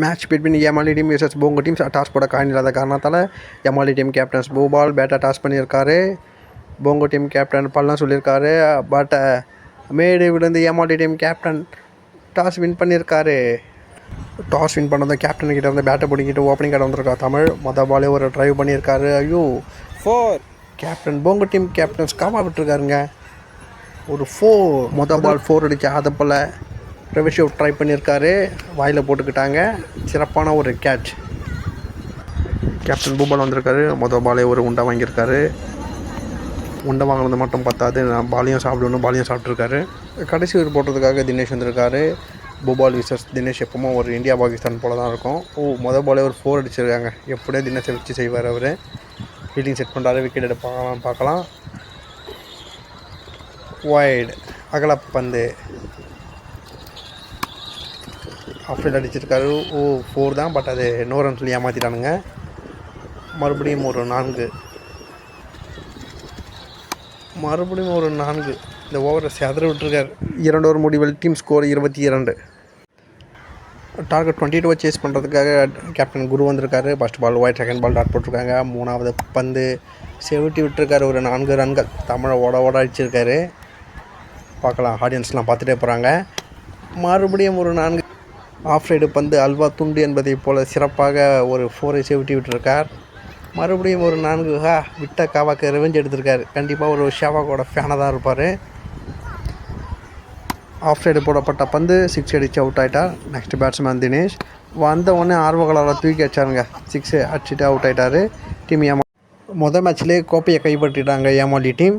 Match between MRT team vs போங்கோ teams. Toss போட coin இல்லாத காரணத்தால் எம்ஆர்டி டீம் கேப்டன்ஸ் பூபால் பேட்டை டாஸ் பண்ணியிருக்காரு. போங்கோ டீம் கேப்டன் பல்லாம் சொல்லியிருக்காரு. பட் மேடு விழுந்து MRT team captain toss win பண்ணியிருக்காரு. டாஸ் வின் பண்ணதும் கேப்டன்கிட்ட வந்து பேட்டை பிடிக்கிட்டு ஓப்பனிங் கடை வந்திருக்கா தமிழ். மொதல் பாலே ஒரு ட்ரைவ் பண்ணியிருக்காரு. ஐயோ 4. கேப்டன் போங்கோ டீம் கேப்டன்ஸ் காமா விட்டுருக்காருங்க. ஒரு 4 மொதல் பால் 4 அடிச்சு அதை போல் ரெவிஷோ ட்ரை பண்ணியிருக்காரு. வாயில் போட்டுக்கிட்டாங்க. சிறப்பான ஒரு கேட்ச். கேப்டன் பூபால் வந்திருக்காரு. மொதல் பாலே ஒரு உண்டை வாங்கியிருக்காரு. உண்டை வாங்கினது மட்டும் பத்தாது, நான் பாலையும் சாப்பிடணும், பாலையும் சாப்பிட்ருக்காரு. கடைசி ஒரு போட்டதுக்காக தினேஷ் வந்திருக்காரு. பூபால் விசஸ் தினேஷ் எப்பவுமே ஒரு இந்தியா பாகிஸ்தான் போல தான் இருக்கும். மொதல் பாலே ஒரு 4 அடிச்சிருக்காங்க. எப்படியே தினேஷை வச்சு செய்வார் அவர். ஃபீல்டிங் செட் பண்ணுறாரு. விக்கெட் எடுப்பாங்களாம் பார்க்கலாம். வைடு அகலப்பந்து ஆஃப் சைட் அடிச்சிருக்காரு. 4 தான். பட் அது நோ ரன் சொல்லி ஏமாற்றிட்டானுங்க. மறுபடியும் ஒரு 4. இந்த ஓவரை செதற விட்டுருக்காரு. 2 ஓவர் முடிவில் டீம் ஸ்கோர் 22. டார்கெட் 22 சேஸ் பண்ணுறதுக்காக கேப்டன் குரு வந்திருக்காரு. First ball wide, second ball dot போட்டிருக்காங்க. 3வது பந்து செவிட்டி விட்டுருக்காரு. ஒரு 4 ரன்கள் தமிழை ஓட அடிச்சிருக்காரு. பார்க்கலாம், ஆடியன்ஸ்லாம் பார்த்துட்டே போகிறாங்க. மறுபடியும் ஒரு 4 ஆஃப் சைடு பந்து அல்வா துண்டு என்பதை போல் சிறப்பாக ஒரு 4ஐ செவிட்டி விட்டுருக்கார். மறுபடியும் ஒரு 4. விட்ட காவாக்கு ரெவெஞ்ச் எடுத்திருக்காரு. கண்டிப்பாக ஒரு ஷாவாக்கோட ஃபேனாக தான் இருப்பார். ஆஃப் சைடு போடப்பட்ட பந்து 6 அடித்து அவுட் ஆகிட்டார். நெக்ஸ்ட் பேட்ஸ்மேன் தினேஷ் வந்த உடனே ஆர்வகளால் தூக்கி வச்சாருங்க. 6 அடிச்சுட்டு அவுட் ஆகிட்டார். டீம் மொதல் மேட்ச்லேயே கோப்பையை கைப்பற்றிட்டாங்க எம்ஆர்டி டீம்.